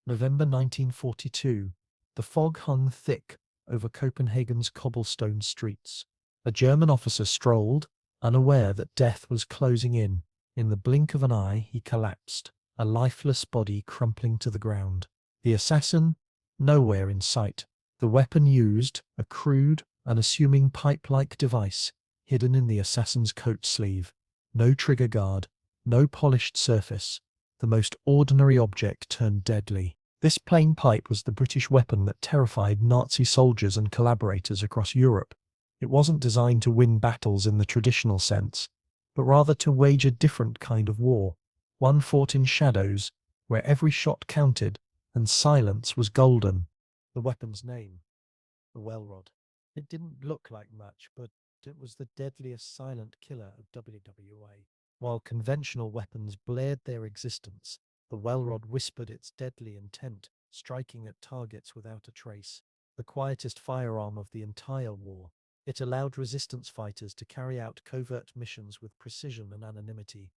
November 1942. The fog hung thick over Copenhagen's cobblestone streets. A German officer strolled, unaware that death was closing in. In the blink of an eye, he collapsed, a lifeless body crumpling to the ground. The assassin? Nowhere in sight. The weapon used, a crude, unassuming pipe-like device, hidden in the assassin's coat sleeve. No trigger guard, no polished surface. The most ordinary object turned deadly. This plain pipe was the British weapon that terrified Nazi soldiers and collaborators across Europe. It wasn't designed to win battles in the traditional sense, but rather to wage a different kind of war, one fought in shadows, where every shot counted, and silence was golden. The weapon's name, the well rod. It didn't look like much, but it was the deadliest silent killer of WWA. While conventional weapons blared their existence, the well rod whispered its deadly intent, striking at targets without a trace. The quietest firearm of the entire war, it allowed resistance fighters to carry out covert missions with precision and anonymity.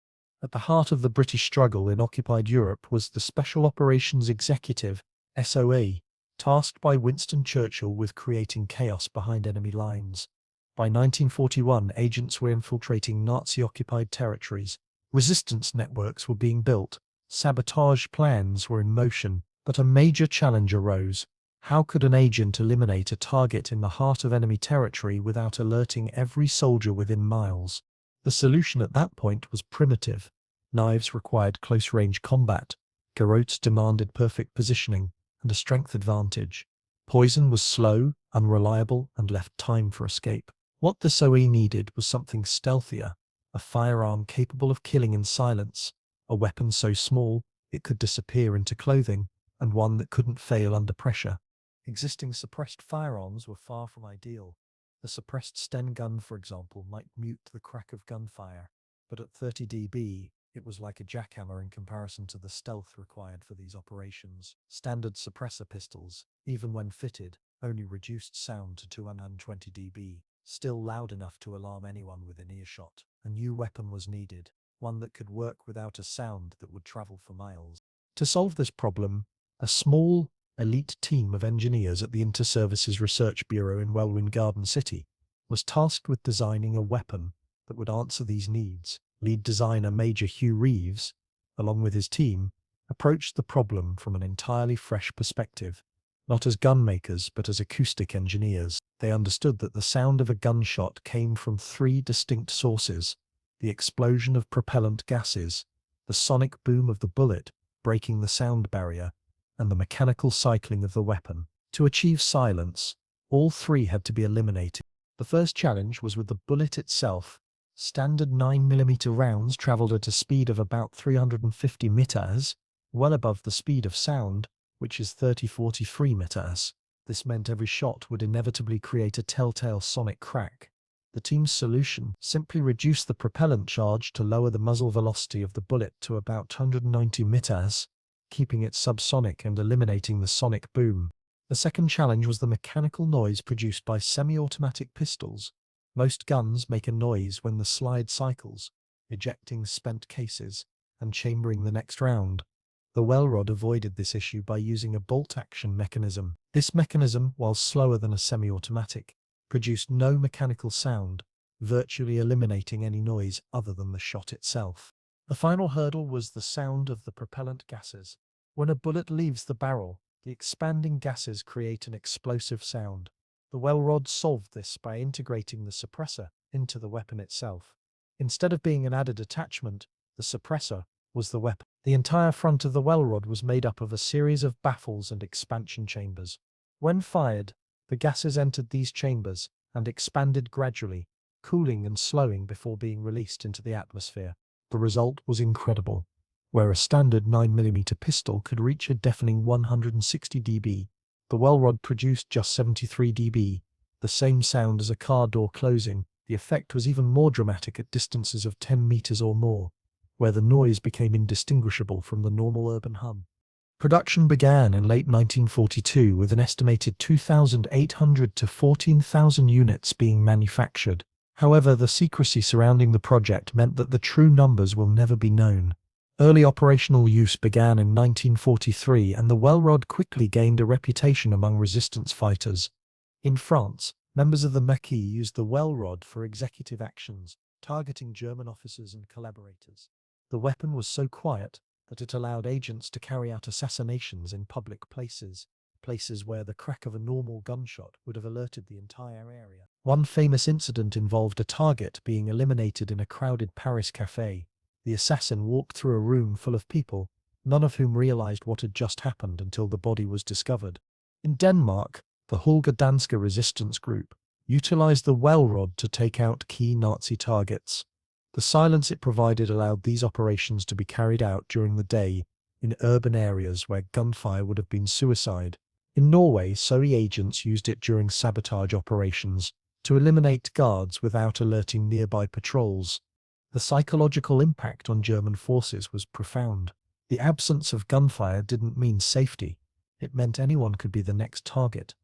At the heart of the British struggle in occupied Europe was the Special Operations Executive, SOE, tasked by Winston Churchill with creating chaos behind enemy lines. By 1941, agents were infiltrating Nazi-occupied territories. Resistance networks were being built. Sabotage plans were in motion. But a major challenge arose. How could an agent eliminate a target in the heart of enemy territory without alerting every soldier within miles? The solution at that point was primitive. Knives required close-range combat. Garrotes demanded perfect positioning and a strength advantage. Poison was slow, unreliable, and left time for escape. What the SOE needed was something stealthier, a firearm capable of killing in silence, a weapon so small it could disappear into clothing, and one that couldn't fail under pressure. Existing suppressed firearms were far from ideal. The suppressed Sten gun, for example, might mute the crack of gunfire, but at 30 dB, it was like a jackhammer in comparison to the stealth required for these operations. Standard suppressor pistols, even when fitted, only reduced sound to 220 dB, still loud enough to alarm anyone within earshot. A new weapon was needed, one that could work without a sound that would travel for miles. To solve this problem, a small, elite team of engineers at the Inter-Services Research Bureau in Welwyn Garden City was tasked with designing a weapon that would answer these needs. Lead designer Major Hugh Reeves, along with his team, approached the problem from an entirely fresh perspective. Not as gun makers, but as acoustic engineers. They understood that the sound of a gunshot came from three distinct sources: the explosion of propellant gases, the sonic boom of the bullet breaking the sound barrier, and the mechanical cycling of the weapon. To achieve silence, all three had to be eliminated. The first challenge was with the bullet itself. Standard 9mm rounds traveled at a speed of about 350 meters, well above the speed of sound, which is 30-43 meters. This meant every shot would inevitably create a telltale sonic crack. The team's solution: simply reduce the propellant charge to lower the muzzle velocity of the bullet to about 190 meters, keeping it subsonic and eliminating the sonic boom. The second challenge was the mechanical noise produced by semi-automatic pistols. Most guns make a noise when the slide cycles, ejecting spent cases and chambering the next round. The well rod avoided this issue by using a bolt-action mechanism. This mechanism, while slower than a semi-automatic, produced no mechanical sound, virtually eliminating any noise other than the shot itself. The final hurdle was the sound of the propellant gases. When a bullet leaves the barrel, the expanding gases create an explosive sound. The well rod solved this by integrating the suppressor into the weapon itself. Instead of being an added attachment, the suppressor was the weapon. The entire front of the well rod was made up of a series of baffles and expansion chambers. When fired, the gases entered these chambers and expanded gradually, cooling and slowing before being released into the atmosphere. The result was incredible. Where a standard 9mm pistol could reach a deafening 160 dB, the well rod produced just 73 dB, the same sound as a car door closing. The effect was even more dramatic at distances of 10 meters or more, where the noise became indistinguishable from the normal urban hum. Production began in late 1942 with an estimated 2,800 to 14,000 units being manufactured. However, the secrecy surrounding the project meant that the true numbers will never be known. Early operational use began in 1943, and the well rod quickly gained a reputation among resistance fighters. In France, members of the Maquis used the well rod for executive actions, targeting German officers and collaborators. The weapon was so quiet that it allowed agents to carry out assassinations in public places where the crack of a normal gunshot would have alerted the entire area. One famous incident involved a target being eliminated in a crowded Paris cafe. The assassin walked through a room full of people, none of whom realized what had just happened until the body was discovered. In Denmark, the Holger Danske resistance group utilized the well rod to take out key Nazi targets. The silence it provided allowed these operations to be carried out during the day in urban areas where gunfire would have been suicide. In Norway, SOE agents used it during sabotage operations to eliminate guards without alerting nearby patrols. The psychological impact on German forces was profound. The absence of gunfire didn't mean safety. It meant anyone could be the next target.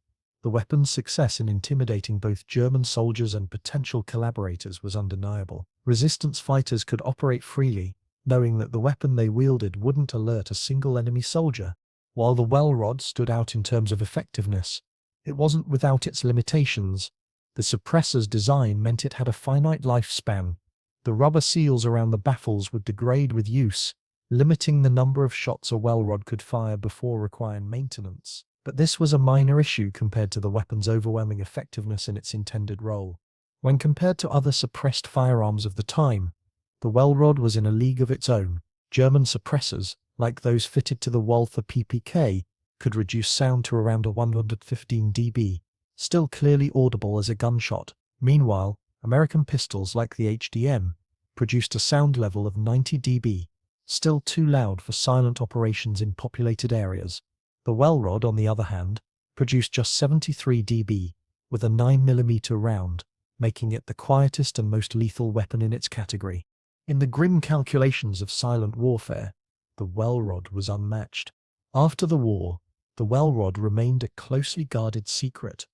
The weapon's success in intimidating both German soldiers and potential collaborators was undeniable. Resistance fighters could operate freely, knowing that the weapon they wielded wouldn't alert a single enemy soldier. While the well rod stood out in terms of effectiveness, it wasn't without its limitations. The suppressor's design meant it had a finite lifespan. The rubber seals around the baffles would degrade with use, limiting the number of shots a well rod could fire before requiring maintenance. But this was a minor issue compared to the weapon's overwhelming effectiveness in its intended role. When compared to other suppressed firearms of the time, the well rod was in a league of its own. German suppressors, like those fitted to the Walther PPK, could reduce sound to around 115 dB, still clearly audible as a gunshot. Meanwhile, American pistols like the HDM produced a sound level of 90 dB, still too loud for silent operations in populated areas. The well rod, on the other hand, produced just 73 dB, with a 9mm round, making it the quietest and most lethal weapon in its category. In the grim calculations of silent warfare, the well rod was unmatched. After the war, the well rod remained a closely guarded secret.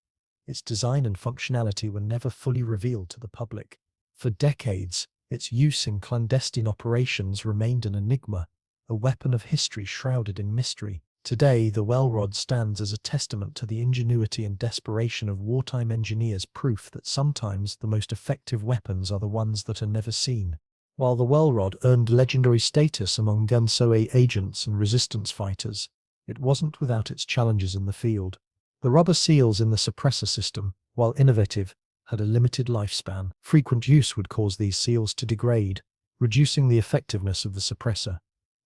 Its design and functionality were never fully revealed to the public. For decades, its use in clandestine operations remained an enigma, a weapon of history shrouded in mystery. Today, the well rod stands as a testament to the ingenuity and desperation of wartime engineers, proof that sometimes the most effective weapons are the ones that are never seen. While the well rod earned legendary status among gun-SOE agents and resistance fighters, it wasn't without its challenges in the field. The rubber seals in the suppressor system, while innovative, had a limited lifespan. Frequent use would cause these seals to degrade, reducing the effectiveness of the suppressor.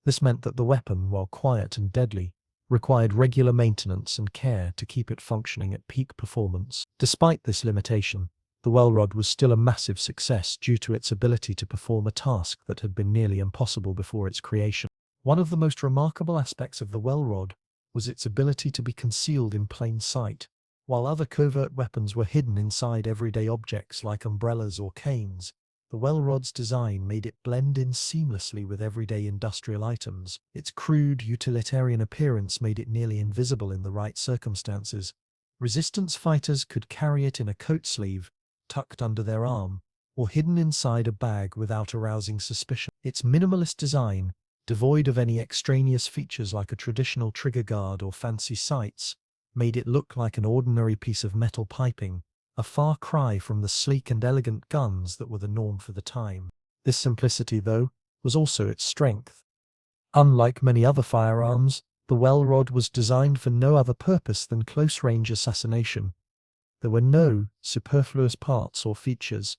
This meant that the weapon, while quiet and deadly, required regular maintenance and care to keep it functioning at peak performance. Despite this limitation, the well rod was still a massive success due to its ability to perform a task that had been nearly impossible before its creation. One of the most remarkable aspects of the well rod was its ability to be concealed in plain sight. While other covert weapons were hidden inside everyday objects like umbrellas or canes, the well rod's design made it blend in seamlessly with everyday industrial items. Its crude, utilitarian appearance made it nearly invisible in the right circumstances. Resistance fighters could carry it in a coat sleeve, tucked under their arm, or hidden inside a bag without arousing suspicion. Its minimalist design, devoid of any extraneous features like a traditional trigger guard or fancy sights, made it look like an ordinary piece of metal piping, a far cry from the sleek and elegant guns that were the norm for the time. This simplicity, though, was also its strength. Unlike many other firearms, the well rod was designed for no other purpose than close-range assassination. There were no superfluous parts or features.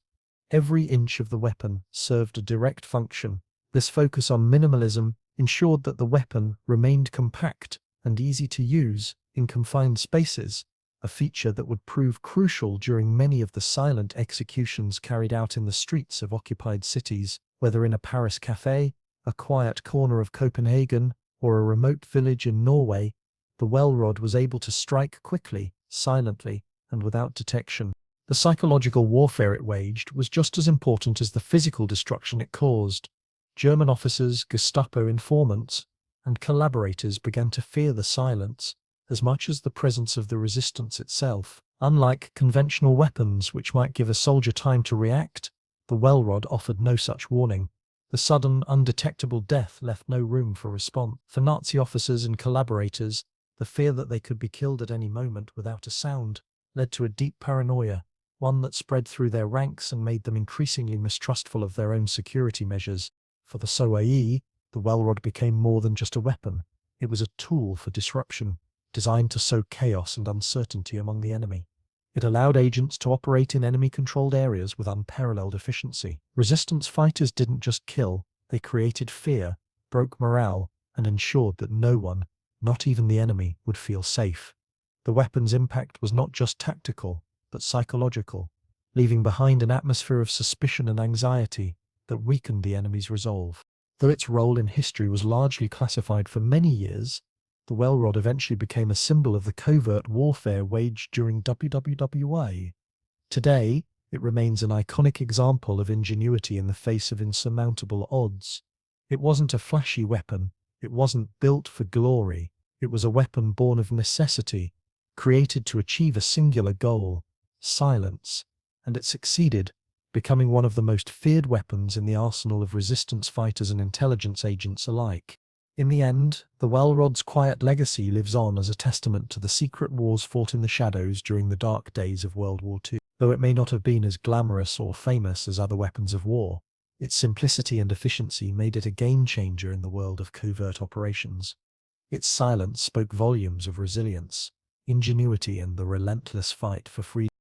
Every inch of the weapon served a direct function. This focus on minimalism ensured that the weapon remained compact and easy to use in confined spaces, a feature that would prove crucial during many of the silent executions carried out in the streets of occupied cities. Whether in a Paris cafe, a quiet corner of Copenhagen, or a remote village in Norway, the well rod was able to strike quickly, silently, and without detection. The psychological warfare it waged was just as important as the physical destruction it caused. German officers, Gestapo informants, and collaborators began to fear the silence as much as the presence of the resistance itself. Unlike conventional weapons which might give a soldier time to react, the well rod offered no such warning. The sudden, undetectable death left no room for response. For Nazi officers and collaborators, the fear that they could be killed at any moment without a sound led to a deep paranoia, one that spread through their ranks and made them increasingly mistrustful of their own security measures. For the Soai, the well rod became more than just a weapon. It was a tool for disruption, designed to sow chaos and uncertainty among the enemy. It allowed agents to operate in enemy-controlled areas with unparalleled efficiency. Resistance fighters didn't just kill, they created fear, broke morale, and ensured that no one, not even the enemy, would feel safe. The weapon's impact was not just tactical, but psychological, leaving behind an atmosphere of suspicion and anxiety that weakened the enemy's resolve. Though its role in history was largely classified for many years, the well rod eventually became a symbol of the covert warfare waged during WWWA. Today, it remains an iconic example of ingenuity in the face of insurmountable odds. It wasn't a flashy weapon, it wasn't built for glory, it was a weapon born of necessity, created to achieve a singular goal: silence, and it succeeded, becoming one of the most feared weapons in the arsenal of resistance fighters and intelligence agents alike. In the end, the well rod's quiet legacy lives on as a testament to the secret wars fought in the shadows during the dark days of World War II. Though it may not have been as glamorous or famous as other weapons of war, its simplicity and efficiency made it a game-changer in the world of covert operations. Its silence spoke volumes of resilience, ingenuity, and the relentless fight for freedom.